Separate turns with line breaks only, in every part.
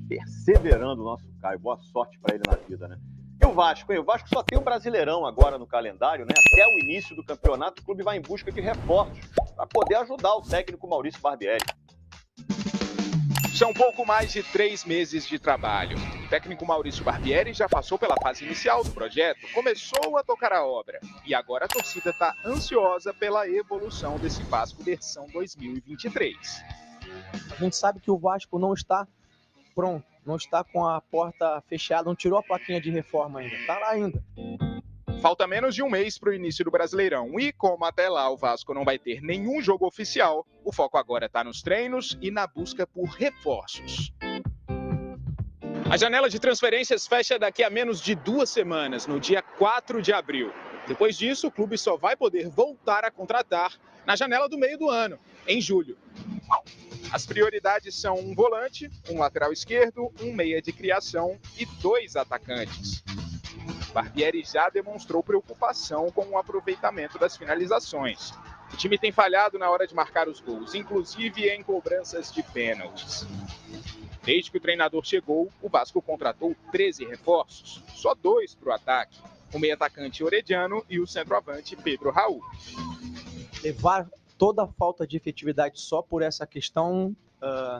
Perseverando o nosso Caio. Boa sorte para ele na vida, né? E o Vasco, hein? O Vasco só tem o Brasileirão agora no calendário, né? Até o início do campeonato, o clube vai em busca de reforços para poder ajudar o técnico Maurício Barbieri.
São pouco mais de 3 meses de trabalho. O técnico Maurício Barbieri já passou pela fase inicial do projeto, começou a tocar a obra. E agora a torcida está ansiosa pela evolução desse Vasco versão 2023.
A gente sabe que o Vasco não está pronto, não está com a porta fechada, não tirou a plaquinha de reforma ainda, está lá ainda.
Falta menos de um mês para o início do Brasileirão e, como até lá o Vasco não vai ter nenhum jogo oficial, o foco agora está nos treinos e na busca por reforços. A janela de transferências fecha daqui a menos de 2 semanas, no dia 4 de abril. Depois disso, o clube só vai poder voltar a contratar na janela do meio do ano, em julho. As prioridades são um volante, um lateral esquerdo, um meia de criação e 2 atacantes. Barbieri já demonstrou preocupação com o aproveitamento das finalizações. O time tem falhado na hora de marcar os gols, inclusive em cobranças de pênaltis. Desde que o treinador chegou, o Vasco contratou 13 reforços, só 2 para o ataque, o meio-atacante Orediano e o centroavante Pedro Raul.
Levar toda a falta de efetividade só por essa questão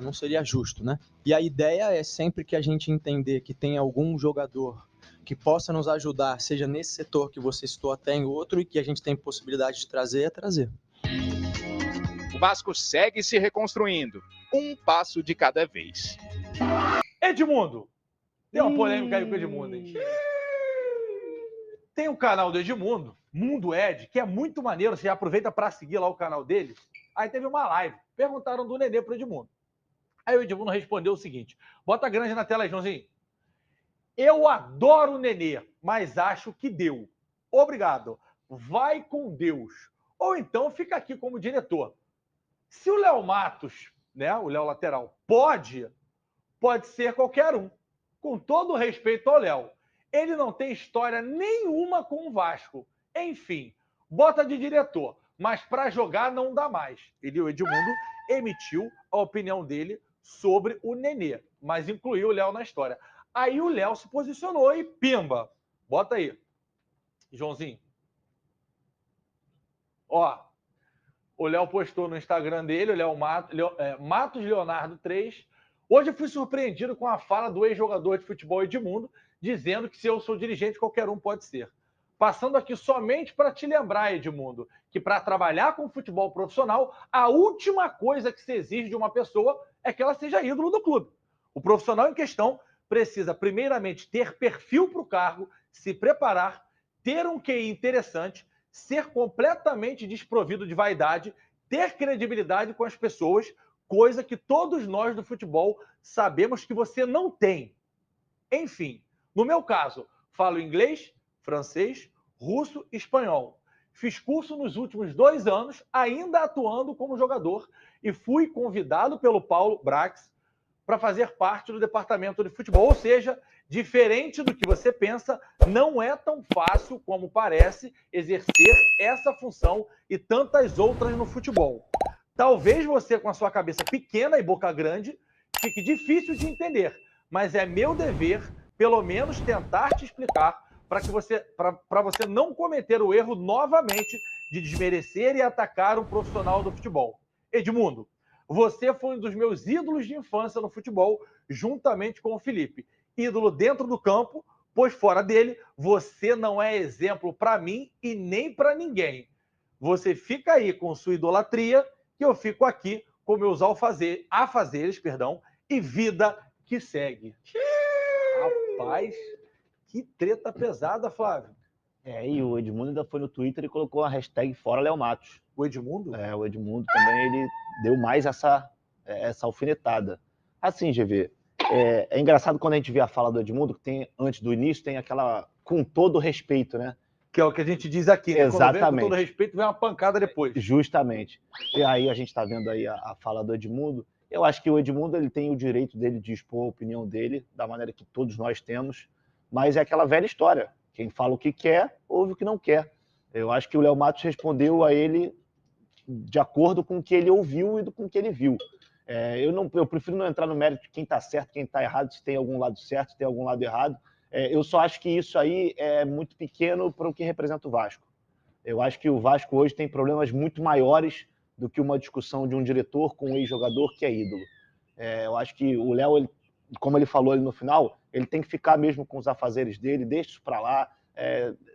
não seria justo, né? E a ideia é sempre que a gente entender que tem algum jogador que possa nos ajudar, seja nesse setor que você citou até em outro, e que a gente tem possibilidade de trazer, é trazer.
O Vasco segue se reconstruindo, um passo de cada vez.
Edmundo. Tem uma polêmica aí com o Edmundo, hein? Tem um canal do Edmundo, Mundo Ed, que é muito maneiro. Você aproveita para seguir lá o canal dele. Aí teve uma live. Perguntaram do Nenê pro Edmundo. Aí o Edmundo respondeu o seguinte. Bota grande na tela aí, Joãozinho. Eu adoro o Nenê, mas acho que deu. Obrigado. Vai com Deus. Ou então fica aqui como diretor. Se o Léo Matos, né, o Léo lateral, pode ser qualquer um. Com todo o respeito ao Léo. Ele não tem história nenhuma com o Vasco. Enfim, bota de diretor. Mas para jogar não dá mais. Ele, o Edmundo, emitiu a opinião dele sobre o Nenê, mas incluiu o Léo na história. Aí o Léo se posicionou e pimba. Bota aí, Joãozinho. Ó, o Léo postou no Instagram dele, o Léo Matos Leonardo 3. Hoje eu fui surpreendido com a fala do ex-jogador de futebol Edmundo, dizendo que se eu sou dirigente, qualquer um pode ser. Passando aqui somente para te lembrar, Edmundo, que para trabalhar com futebol profissional, a última coisa que se exige de uma pessoa é que ela seja ídolo do clube. O profissional em questão precisa, primeiramente, ter perfil para o cargo, se preparar, ter um QI interessante, ser completamente desprovido de vaidade, ter credibilidade com as pessoas, coisa que todos nós do futebol sabemos que você não tem. Enfim, no meu caso, falo inglês, francês, russo e espanhol. Fiz curso nos últimos 2 anos, ainda atuando como jogador, e fui convidado pelo Paulo Brax para fazer parte do departamento de futebol. Ou seja, diferente do que você pensa, não é tão fácil como parece exercer essa função e tantas outras no futebol. Talvez você, com a sua cabeça pequena e boca grande, fique difícil de entender, mas é meu dever, pelo menos, tentar te explicar para você não cometer o erro novamente de desmerecer e atacar um profissional do futebol. Edmundo, você foi um dos meus ídolos de infância no futebol, juntamente com o Felipe. Ídolo dentro do campo, pois fora dele, você não é exemplo para mim e nem para ninguém. Você fica aí com sua idolatria, que eu fico aqui com meus afazeres, e vida que segue. Rapaz, que treta pesada, Flávio.
E o Edmundo ainda foi no Twitter e colocou a hashtag Fora Léo Matos.
O Edmundo?
O Edmundo também, ele deu mais essa alfinetada. Assim, GV, é engraçado quando a gente vê a fala do Edmundo, que tem, antes do início, tem aquela, com todo respeito, né?
Que é o que a gente diz aqui, né?
Exatamente.
Quando vem com todo respeito, vem uma pancada depois.
Justamente. E aí a gente está vendo aí a fala do Edmundo. Eu acho que o Edmundo, ele tem o direito dele de expor a opinião dele, da maneira que todos nós temos, mas é aquela velha história. Quem fala o que quer, ouve o que não quer. Eu acho que o Léo Matos respondeu a ele de acordo com o que ele ouviu e com o que ele viu. Eu prefiro não entrar no mérito de quem está certo, quem está errado, se tem algum lado certo, se tem algum lado errado. Eu só acho que isso aí é muito pequeno para o que representa o Vasco. Eu acho que o Vasco hoje tem problemas muito maiores do que uma discussão de um diretor com um ex-jogador que é ídolo. Eu acho que o Léo, como ele falou ali no final, ele tem que ficar mesmo com os afazeres dele, deixa isso para lá,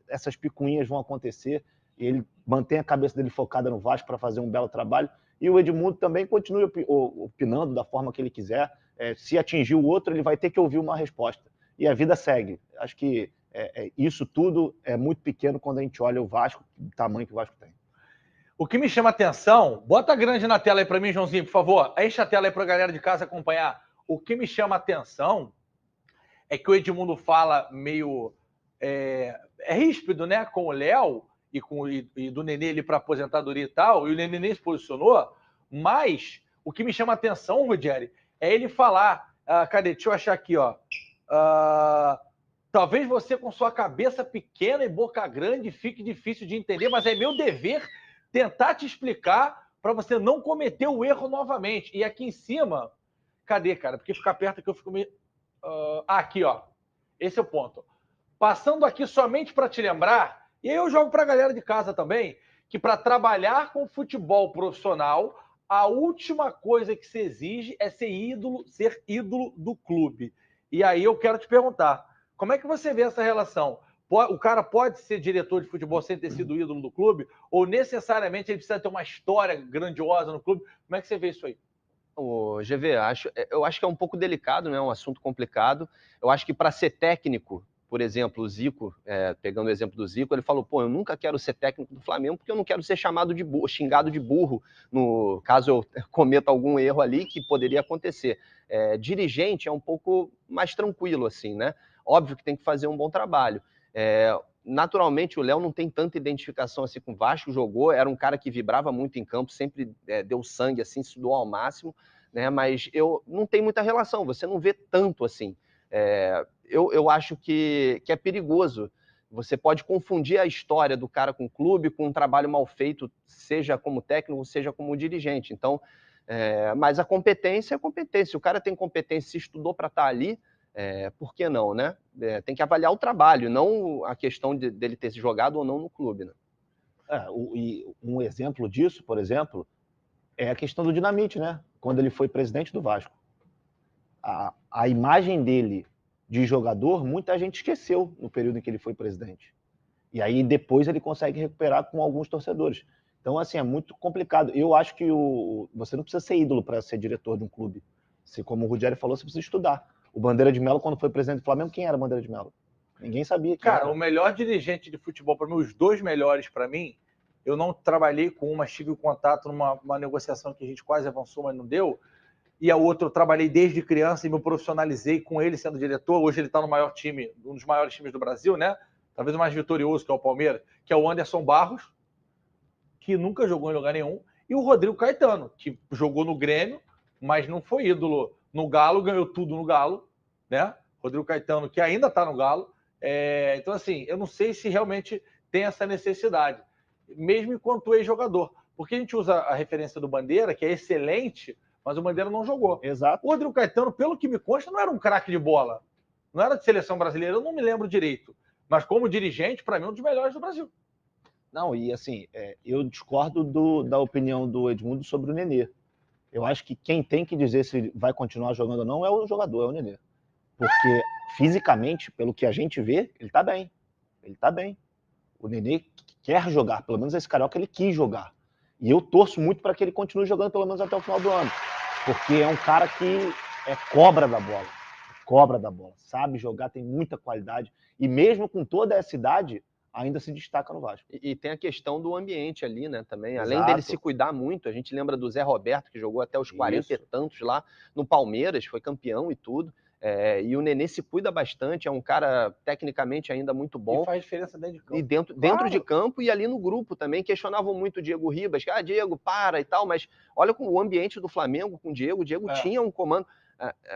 essas picuinhas vão acontecer, e ele mantém a cabeça dele focada no Vasco para fazer um belo trabalho, e o Edmundo também continua opinando da forma que ele quiser. Se atingir o outro, ele vai ter que ouvir uma resposta. E a vida segue. Acho que isso tudo é muito pequeno quando a gente olha o Vasco, o tamanho que o Vasco tem.
O que me chama atenção, bota grande na tela aí para mim, Joãozinho, por favor. Enche a tela aí para a galera de casa acompanhar. O que me chama atenção é que o Edmundo fala meio ríspido, né, com o Léo e do Nenê ali para aposentadoria e tal, e o Nenê nem se posicionou, mas o que me chama atenção, Ruggeri, é ele falar, cadê? Deixa eu achar aqui, ó. Talvez você com sua cabeça pequena e boca grande fique difícil de entender, mas é meu dever tentar te explicar para você não cometer o erro novamente. E aqui em cima, cadê, cara? Porque ficar perto que eu fico meio... aqui, ó. Esse é o ponto. Passando aqui somente para te lembrar, e aí eu jogo para a galera de casa também, que para trabalhar com futebol profissional, a última coisa que se exige é ser ídolo do clube. E aí eu quero te perguntar, como é que você vê essa relação? O cara pode ser diretor de futebol sem ter sido ídolo do clube? Ou necessariamente ele precisa ter uma história grandiosa no clube? Como é que você vê isso aí?
GV, eu acho que é um pouco delicado, né? É um assunto complicado. Eu acho que para ser técnico, por exemplo, o Zico, pegando o exemplo do Zico, ele falou, eu nunca quero ser técnico do Flamengo porque eu não quero ser chamado de burro, xingado de burro, no caso eu cometa algum erro ali que poderia acontecer. Dirigente é um pouco mais tranquilo, assim, né? Óbvio que tem que fazer um bom trabalho. Naturalmente, o Léo não tem tanta identificação assim com o Vasco, jogou, era um cara que vibrava muito em campo, sempre deu sangue, assim, se doou ao máximo, né? Mas eu não tenho muita relação, você não vê tanto assim. Eu acho que é perigoso. Você pode confundir a história do cara com o clube, com um trabalho mal feito, seja como técnico, seja como dirigente. Então, mas a competência é competência. O cara tem competência, se estudou para estar ali, por que não, né? Tem que avaliar o trabalho, não a questão dele ter se jogado ou não no clube, né?
E um exemplo disso, por exemplo, é a questão do Dinamite, né? Quando ele foi presidente do Vasco. A imagem dele de jogador, muita gente esqueceu no período em que ele foi presidente. E aí depois ele consegue recuperar com alguns torcedores. Então, assim, é muito complicado. Eu acho que você não precisa ser ídolo para ser diretor de um clube. Como o Ruggeri falou, você precisa estudar. O Bandeira de Melo, quando foi presidente do Flamengo, quem era o Bandeira de Melo? Ninguém sabia.
Cara, o melhor dirigente de futebol, para mim, os dois melhores para mim, eu não trabalhei com um, mas tive contato numa negociação que a gente quase avançou, mas não deu. E a outra eu trabalhei desde criança e me profissionalizei com ele sendo diretor. Hoje ele está no maior time, um dos maiores times do Brasil, né? Talvez o mais vitorioso, que é o Palmeiras, que é o Anderson Barros, que nunca jogou em lugar nenhum, e o Rodrigo Caetano, que jogou no Grêmio, mas não foi ídolo no Galo, ganhou tudo no Galo, né? Rodrigo Caetano, que ainda está no Galo. Então, assim, eu não sei se realmente tem essa necessidade, mesmo enquanto ex-jogador. Porque a gente usa a referência do Bandeira, que é excelente, mas o Bandeira não jogou.
Exato.
O Rodrigo Caetano, pelo que me consta, não era um craque de bola. Não era de seleção brasileira, eu não me lembro direito. Mas como dirigente, para mim, é um dos melhores do Brasil.
Não, e assim, eu discordo da opinião do Edmundo sobre o Nenê. Eu acho que quem tem que dizer se vai continuar jogando ou não é o jogador, é o Nenê. Porque fisicamente, pelo que a gente vê, ele tá bem. Ele tá bem. O Nenê quer jogar, pelo menos esse Carioca ele quis jogar. E eu torço muito para que ele continue jogando pelo menos até o final do ano. Porque é um cara que é cobra da bola, sabe jogar, tem muita qualidade. E mesmo com toda essa idade, ainda se destaca no Vasco.
E tem a questão do ambiente ali, né, também.
Exato.
Além dele se cuidar muito, a gente lembra do Zé Roberto, que jogou até os 40 e tantos lá no Palmeiras, foi campeão e tudo. E o Nenê se cuida bastante, é um cara tecnicamente ainda muito bom.
E faz diferença dentro de campo.
E dentro de campo e ali no grupo também. Questionavam muito o Diego Ribas, que Diego, para e tal, mas olha com o ambiente do Flamengo com o Diego tinha um comando.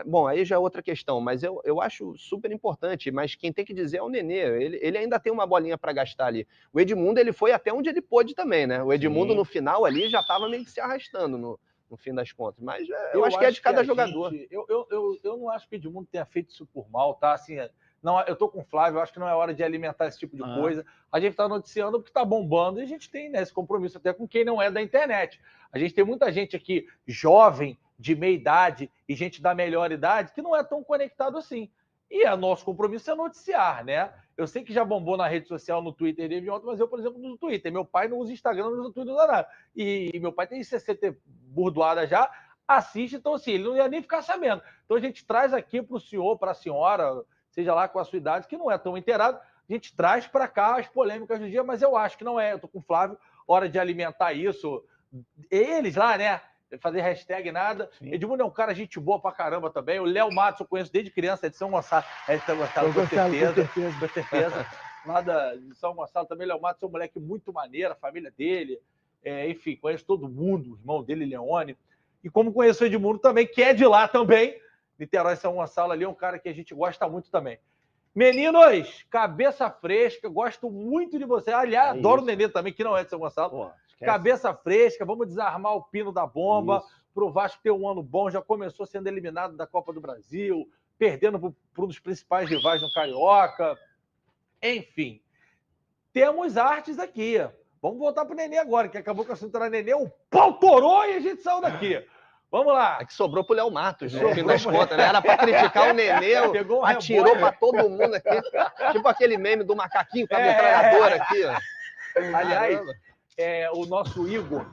Bom, aí já é outra questão, mas eu acho super importante, mas quem tem que dizer é o Nenê, ele ainda tem uma bolinha para gastar ali. O Edmundo, ele foi até onde ele pôde também, né? O Edmundo, no final ali, já estava meio que se arrastando no no fim das contas. Mas eu acho que é de cada jogador.
Eu não acho que o Edmundo tenha feito isso por mal, tá? Assim, não, eu tô com o Flávio, eu acho que não é hora de alimentar esse tipo de coisa. A gente tá noticiando porque tá bombando e a gente tem, né, esse compromisso até com quem não é da internet. A gente tem muita gente aqui jovem, de meia idade e gente da melhor idade que não é tão conectado assim. E nosso compromisso é noticiar, né? Eu sei que já bombou na rede social, no Twitter e ontem, mas eu, por exemplo, não uso Twitter. Meu pai não usa Instagram, não usa Twitter, não usa nada. E meu pai tem 60 burdoada já, assiste, então assim, ele não ia nem ficar sabendo. Então a gente traz aqui para o senhor, para a senhora, seja lá com a sua idade, que não é tão inteirado, a gente traz para cá as polêmicas do dia, mas eu acho que não é. Eu tô com o Flávio, hora de alimentar isso. Eles lá, né? Fazer hashtag nada. Sim. Edmundo é um cara gente boa pra caramba também. O Léo Matos eu conheço desde criança, é de São Gonçalo. É de São Gonçalo, com certeza. Nada de São Gonçalo também. Léo Matos é um moleque muito maneiro, a família dele. Enfim, conheço todo mundo, o irmão dele, Leone. E como conheço o Edmundo também, que é de lá também. Niterói, São Gonçalo ali, é um cara que a gente gosta muito também. Meninos, cabeça fresca, gosto muito de você. Aliás, adoro o Nenê também, que não é de São Gonçalo. Pô, cabeça fresca, vamos desarmar o pino da bomba para o Vasco ter um ano bom. Já começou sendo eliminado da Copa do Brasil, perdendo para um dos principais rivais no Carioca. Enfim, temos artes aqui. Vamos voltar para o Nenê agora, que acabou com a assunto era Nenê. O pau torou e a gente saiu daqui. Vamos lá.
É que sobrou pro Léo Matos, no fim das contas, né? Era para criticar o Nenê, atirou para todo mundo aqui. Tipo aquele meme do macaquinho com a metralhadora aqui, ó.
Aliás, o nosso Igor,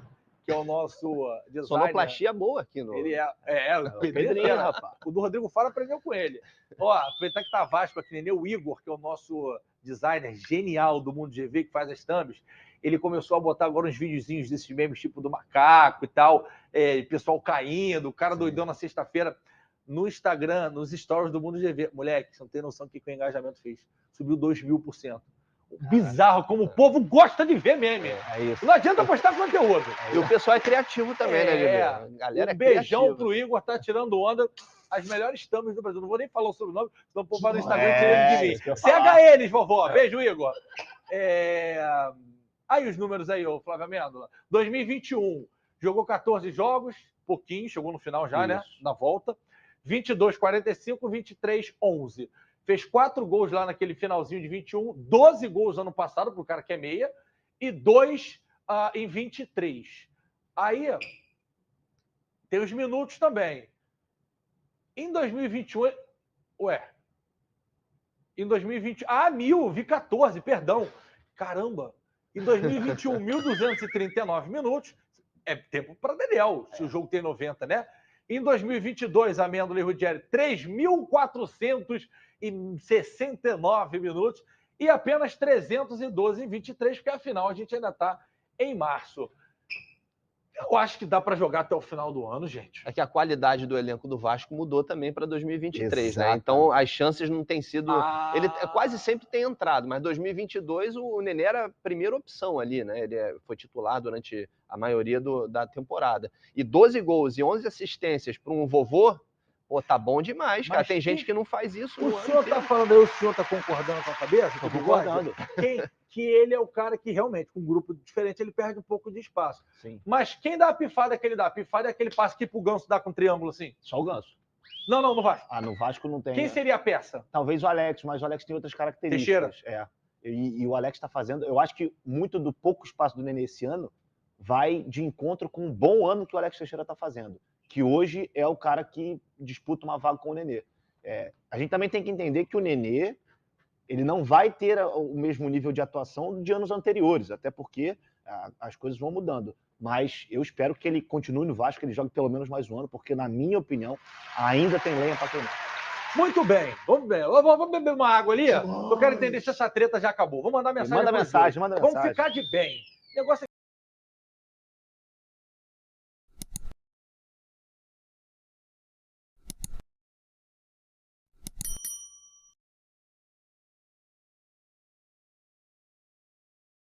que é o nosso designer.
Sonoplastia boa aqui no.
Ele o Pedrinho, rapaz. O do Rodrigo Faro aprendeu com ele. Ó, aproveitar que tá Vasco aqui, Nenê, o Igor, que é o nosso designer genial do Mundo GV, que faz as thumbs. Ele começou a botar agora uns videozinhos desses memes, tipo do macaco e tal, pessoal caindo, o cara doidão na sexta-feira, no Instagram, nos stories do Mundo GV. Moleque, você não tem noção do que o engajamento fez. Subiu 2.000%. Bizarro, como o povo gosta de ver meme. Isso. Não adianta postar conteúdo.
E o pessoal é criativo também, né, galera?
Beijão pro Igor, tá tirando onda. As melhores thumbs do Brasil. Não vou nem falar o sobrenome, senão o povo vai no Instagram tirando de mim. CH eles, vovó. Beijo, Igor. Aí os números aí, ô Flávio Amêndola. 2021, jogou 14 jogos, pouquinho, chegou no final já, né? Na volta. 22, 45, 23, 11. Fez 4 gols lá naquele finalzinho de 21, 12 gols ano passado, pro cara que é meia, e 2 em 23. Aí, tem os minutos também. Em 2021... Em 2020... vi 14, perdão. Caramba! Em 2021, 1.239 minutos. É tempo para Daniel, se o jogo tem 90, né? Em 2022, Amêndola e Ruggeri, 3.469 minutos e apenas 312 em 23, porque afinal a gente ainda está em março. Eu acho que dá para jogar até o final do ano, gente.
É que a qualidade do elenco do Vasco mudou também para 2023, né? Então as chances não têm sido... Ele quase sempre tem entrado, mas 2022 o Nenê era a primeira opção ali, né? Ele foi titular durante a maioria da temporada. E 12 gols e 11 assistências para um vovô, pô, tá bom demais, cara. Tem gente que não faz isso.
O senhor tá falando aí, o senhor tá concordando com a cabeça?
Tô concordando.
Que ele é o cara que realmente, com um grupo diferente, ele perde um pouco de espaço.
Sim.
Mas quem dá a pifada que ele dá? A pifada é aquele passe que pro Ganso dá com triângulo assim?
Só o Ganso.
Não, no Vasco.
No Vasco não tem.
Quem seria a peça?
Talvez o Alex, mas o Alex tem outras características.
Teixeira.
E o Alex tá fazendo... Eu acho que muito do pouco espaço do Nenê esse ano vai de encontro com um bom ano que o Alex Teixeira tá fazendo. Que hoje é o cara que disputa uma vaga com o Nenê. A gente também tem que entender que o Nenê ele não vai ter o mesmo nível de atuação de anos anteriores, até porque as coisas vão mudando. Mas eu espero que ele continue no Vasco, que ele jogue pelo menos mais um ano, porque, na minha opinião, ainda tem lenha para queimar.
Muito bem, vamos beber uma água ali. Eu quero entender se essa treta já acabou. Vamos mandar mensagem.
Manda mensagem.
Vamos ficar de bem. O negócio